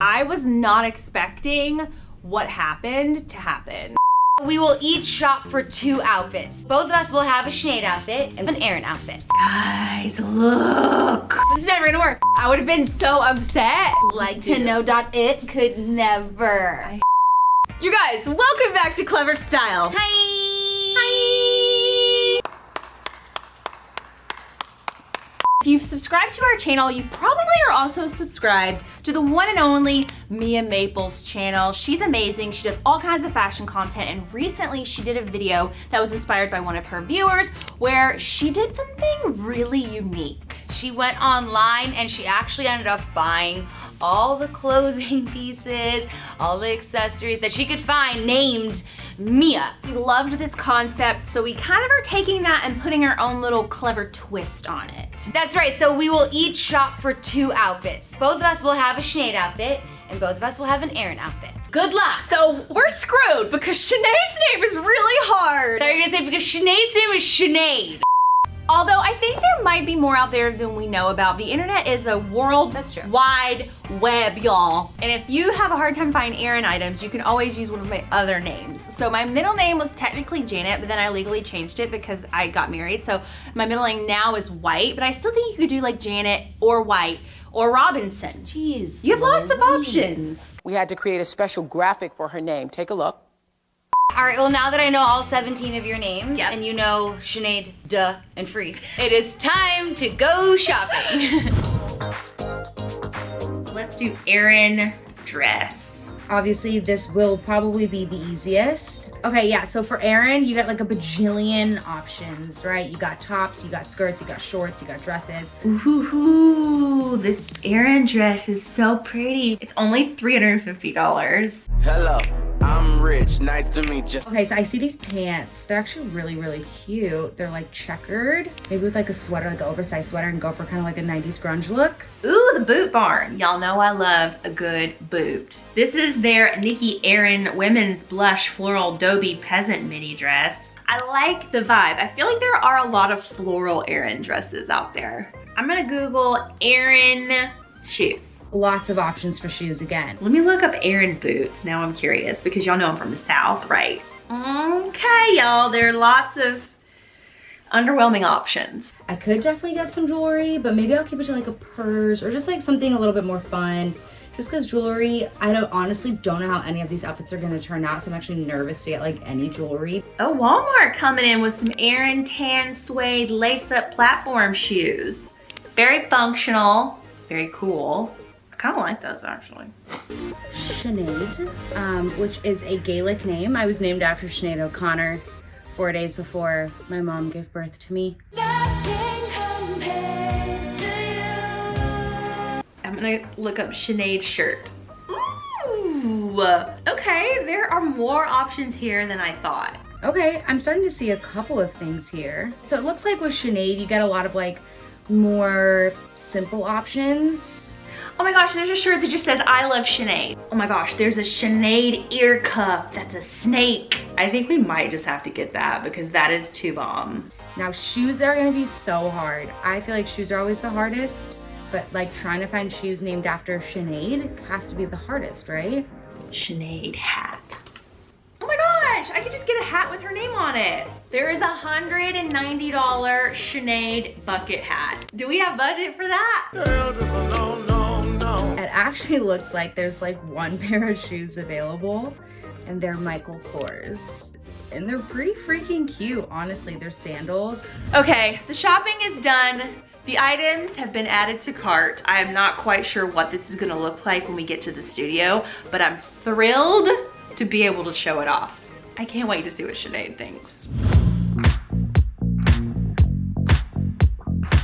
I was not expecting what happened to happen. We will each shop for 2 outfits. Both of us will have a Sinead outfit and an Erin outfit. Guys, look. This is never gonna work. I would have been so upset. Like to know it could never. You guys, welcome back to Clevver Style. Hi. Hi. If you've subscribed to our channel, you probably are also subscribed to the one and only Mia Maples channel. She's amazing. She does all kinds of fashion content, and recently she did a video that was inspired by one of her viewers where she did something really unique. She went online and she actually ended up buying all the clothing pieces, all the accessories that she could find named Mia. We loved this concept, so we kind of are taking that and putting our own little clever twist on it. That's right, so we will each shop for 2 outfits. Both of us will have a Sinead outfit, and both of us will have an Erin outfit. Good luck! So we're screwed because Sinead's name is really hard. I thought you were gonna say because Sinead's name is Sinead. Although I think there might be more out there than we know about. The internet is a world-wide web, y'all. And if you have a hard time finding Erin items, you can always use one of my other names. So my middle name was technically Janet, but then I legally changed it because I got married. So my middle name now is White, but I still think you could do like Janet or White or Robinson. Jeez. You have lots of options. We had to create a special graphic for her name. Take a look. All right, well, now that I know all 17 of your names, Yep. and you know Sinead de Vries, it is time to go shopping. So let's do Erin dress. Obviously, this will probably be the easiest. Okay, yeah, so for Erin, you got like a bajillion options, right? You got tops, you got skirts, you got shorts, you got dresses. Ooh, this Erin dress is so pretty. It's only $350. Hello, I'm Rich. Nice to meet you. Okay, so I see these pants. They're actually really, really cute. They're like checkered, maybe with like a sweater, like an oversized sweater, and go for kind of like a 90s grunge look. Ooh, the boot barn. Y'all know I love a good boot. This is their Nikki Erin women's blush floral Dobie peasant mini dress. I like the vibe. I feel like there are a lot of floral Erin dresses out there. I'm gonna Google Erin shoes. Lots of options for shoes again. Let me look up Erin boots. Now I'm curious because y'all know I'm from the South, right? Okay, y'all, there are lots of underwhelming options. I could definitely get some jewelry, but maybe I'll keep it to like a purse or just like something a little bit more fun. Just because jewelry, I honestly don't know how any of these outfits are gonna turn out, so I'm actually nervous to get like any jewelry. Oh, Walmart coming in with some Erin tan suede lace-up platform shoes. Very functional, very cool. I kind of like those actually. Sinead, which is a Gaelic name. I was named after Sinead O'Connor 4 days before my mom gave birth to me. I'm gonna look up Sinead shirt. Ooh, okay, there are more options here than I thought. Okay, I'm starting to see a couple of things here. So it looks like with Sinead, you get a lot of like more simple options. Oh my gosh, there's a shirt that just says, I love Sinead. Oh my gosh, there's a Sinead ear cuff that's a snake. I think we might just have to get that because that is too bomb. Now shoes are gonna be so hard. I feel like shoes are always the hardest, but like trying to find shoes named after Sinead has to be the hardest, right? Sinead hat. Oh my gosh, I could just get a hat with her name on it. There is a $190 Sinead bucket hat. Do we have budget for that? It actually looks like there's like one pair of shoes available, and they're Michael Kors. And they're pretty freaking cute, honestly. They're sandals. Okay, the shopping is done. The items have been added to cart. I am not quite sure what this is gonna look like when we get to the studio, but I'm thrilled to be able to show it off. I can't wait to see what Sinead thinks.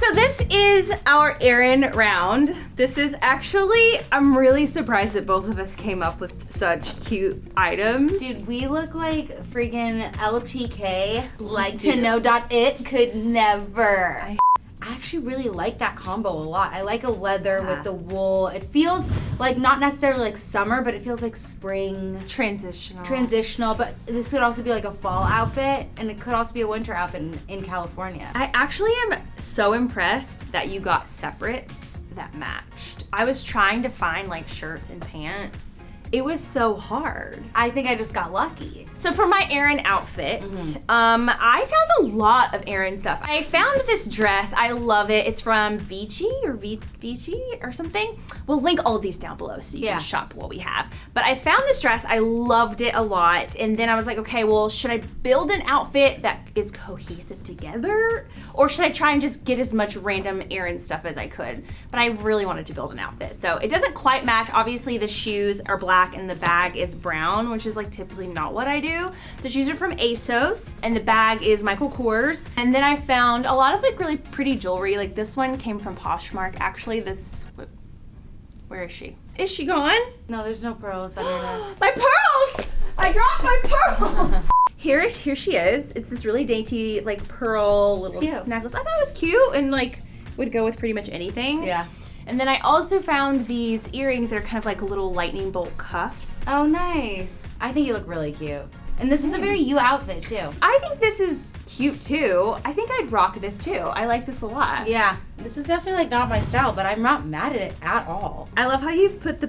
So this is our Erin round. This is actually, I'm really surprised that both of us came up with such cute items. Dude, we look like freaking LTK. Like to know it could never. I actually really like that combo a lot. I like a leather with the wool. It feels like not necessarily like summer, but it feels like spring. Transitional, but this could also be like a fall outfit, and it could also be a winter outfit in California. I actually am so impressed that you got separates that matched. I was trying to find like shirts and pants. It was so hard. I think I just got lucky. So for my Erin outfit, I found a lot of Erin stuff. I found this dress. I love it. It's from Vici or something. We'll link all of these down below so you can shop what we have. But I found this dress. I loved it a lot. And then I was like, okay, well, should I build an outfit that is cohesive together? Or should I try and just get as much random Erin stuff as I could? But I really wanted to build an outfit. So it doesn't quite match. Obviously, the shoes are black and the bag is brown, which is like typically not what I do. The shoes are from ASOS and the bag is Michael Kors. And then I found a lot of like really pretty jewelry. Like this one came from Poshmark. Actually, where is she? Is she gone? No, there's no pearls under her. My pearls! I dropped my pearls! Here she is. It's this really dainty like pearl little necklace. I thought it was cute and like would go with pretty much anything. Yeah. And then I also found these earrings that are kind of like little lightning bolt cuffs. Oh, nice. I think you look really cute. And this is a very you outfit, too. I think this is cute, too. I think I'd rock this, too. I like this a lot. Yeah. This is definitely, like, not my style, but I'm not mad at it at all. I love how you've put the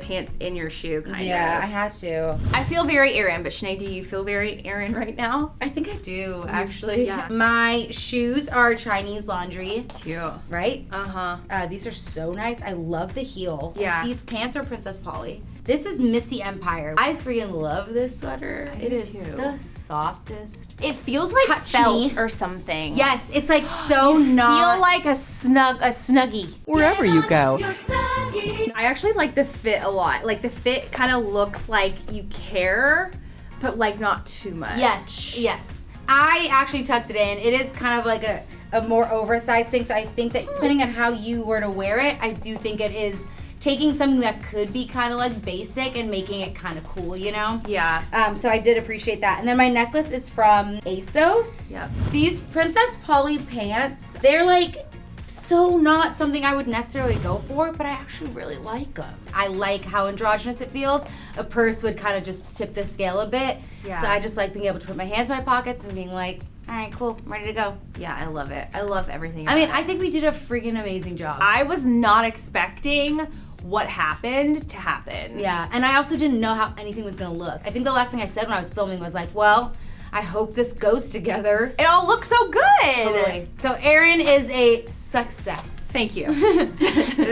pants in your shoe, kind of. Yeah, I had to. I feel very Erin, but Sinead, do you feel very Erin right now? I think I do, actually. Yeah. My shoes are Chinese laundry. Cute. Right? Uh-huh. These are so nice. I love the heel. Yeah. These pants are Princess Polly. This is Missy Empire. I freaking love this sweater. It is the softest. It feels like felt or something. Yes, it's like so not. Feel like a snuggie. Wherever you go. I actually like the fit a lot. Like the fit kind of looks like you care, but like not too much. Yes. I actually tucked it in. It is kind of like a more oversized thing, so I think that depending on how you were to wear it, I do think it is taking something that could be kind of like basic and making it kind of cool, you know? Yeah. So I did appreciate that. And then my necklace is from ASOS. Yep. These Princess Polly pants, they're like so not something I would necessarily go for, but I actually really like them. I like how androgynous it feels. A purse would kind of just tip the scale a bit. Yeah. So I just like being able to put my hands in my pockets and being like, all right, cool, I'm ready to go. Yeah, I love it. I love everything. I mean, I think we did a freaking amazing job. I was not expecting what happened to happen. Yeah, and I also didn't know how anything was gonna look. I think the last thing I said when I was filming was like, well, I hope this goes together. It all looks so good. Totally. So Erin is a success. Thank you.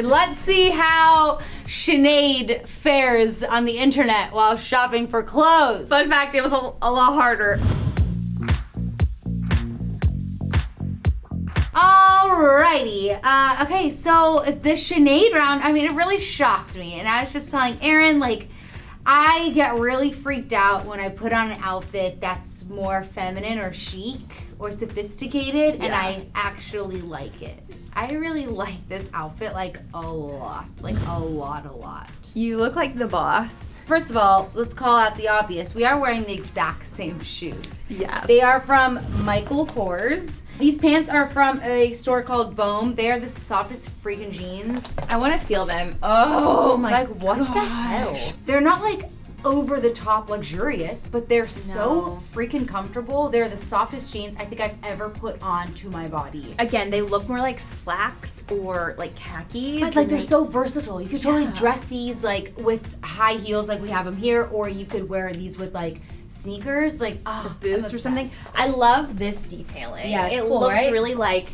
Let's see how Sinead fares on the internet while shopping for clothes. Fun fact, it was a lot harder. Alrighty. Okay, so the Sinead round, I mean, it really shocked me. And I was just telling Erin, like, I get really freaked out when I put on an outfit that's more feminine or chic or sophisticated, and I actually like it. I really like this outfit, like, a lot. Like, a lot. You look like the boss. First of all, let's call out the obvious. We are wearing the exact same shoes. Yeah. They are from Michael Kors. These pants are from a store called Bohm. They are the softest freaking jeans. I want to feel them. Oh my Like, what the hell? They're not like over the top luxurious, but they're so freaking comfortable. They're the softest jeans I think I've ever put on to my body. Again, they look more like slacks or like khakis. But like they're so versatile. You could totally dress these like with high heels like we have them here, or you could wear these with like sneakers, like boots or something. I love this detailing. Yeah, it's it cool, looks right? really like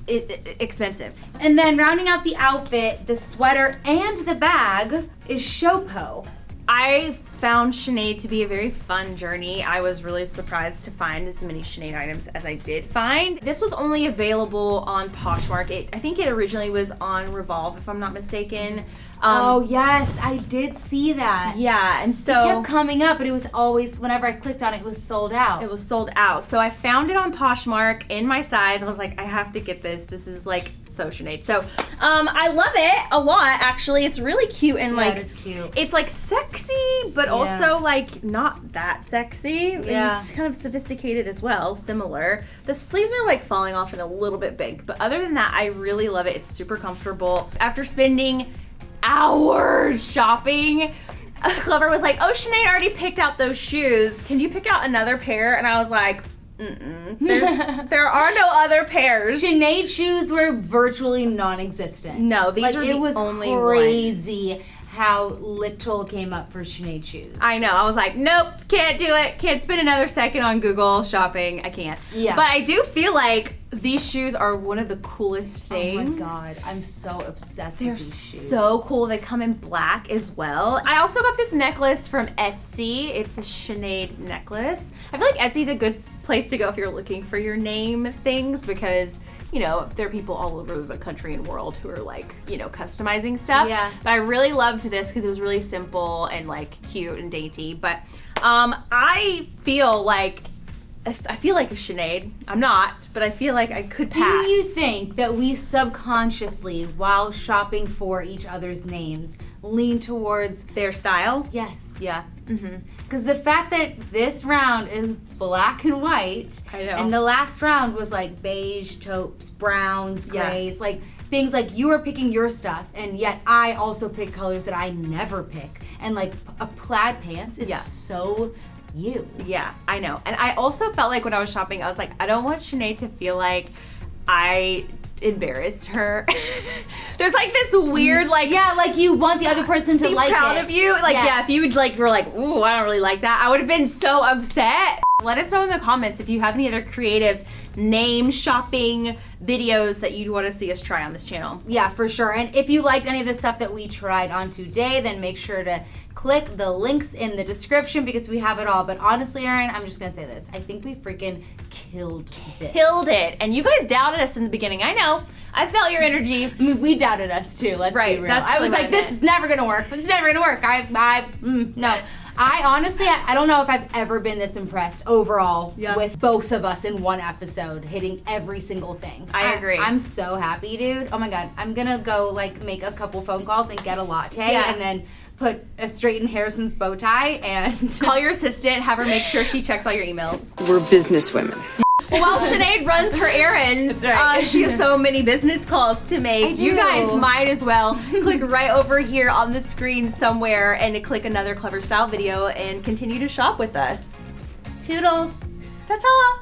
expensive. And then rounding out the outfit, the sweater and the bag is Shopo. I found Sinead to be a very fun journey. I was really surprised to find as many Sinead items as I did find. This was only available on Poshmark. I think it originally was on Revolve, if I'm not mistaken. Oh yes, I did see that. Yeah, and so it kept coming up, but it was always, whenever I clicked on it, it was sold out. It was sold out. So I found it on Poshmark in my size. I was like, I have to get this. This is like so Sinead. So I love it a lot, actually. It's really cute and like it's cute. It's like sexy, but also like not that sexy. Yeah. It's kind of sophisticated as well, similar. The sleeves are like falling off and a little bit big, but other than that, I really love it. It's super comfortable. After spending hours shopping, Clevver was like, oh, Sinead already picked out those shoes. Can you pick out another pair? And I was like, There are no other pairs. Sinead shoes were virtually non-existent. No, these are the only ones. It was crazy how little came up for Sinead shoes. I know. I was like, nope, can't do it. Can't spend another second on Google shopping. I can't. Yeah. But I do feel like these shoes are one of the coolest things. Oh my god, I'm so obsessed with these shoes. They're so cool. They come in black as well. I also got this necklace from Etsy. It's a Sinead necklace. I feel like Etsy's a good place to go if you're looking for your name things because, you know, there are people all over the country and world who are like, you know, customizing stuff. Yeah. But I really loved this because it was really simple and like cute and dainty. But I feel like a Sinead. I'm not, but I feel like I could pass. Do you think that we subconsciously, while shopping for each other's names, lean towards their style? Yes. Yeah. Because the fact that this round is black and white, I know. and the last round was like beige, taupes, browns, grays, like things like you are picking your stuff, and yet I also pick colors that I never pick. And like a plaid pants is so you. Yeah, I know. And I also felt like when I was shopping, I was like, I don't want Sinead to feel like I embarrassed her. There's like this weird like like you want the other person to be like proud it. of you. Like if you would like were like, ooh, I don't really like that, I would have been so upset. Let us know in the comments if you have any other creative name shopping videos that you'd want to see us try on this channel. Yeah, for sure. And if you liked any of the stuff that we tried on today, then make sure to click the links in the description because we have it all. But honestly, Erin, I'm just gonna say this. I think we freaking killed it. And you guys doubted us in the beginning. I know. I felt your energy. I mean, we doubted us too. Let's be real. That's I was like, this is never gonna work. This is never gonna work. No. I honestly, I don't know if I've ever been this impressed overall with both of us in one episode, hitting every single thing. I agree. I'm so happy, dude. Oh my god. I'm gonna go like make a couple phone calls and get a latte and then put a straighten Harrison's bow tie and call your assistant, have her make sure she checks all your emails. We're businesswomen. Well, while Sinead runs her errands, she has so many business calls to make. You guys might as well click right over here on the screen somewhere and click another Clevver Style video and continue to shop with us. Toodles. Ta-ta!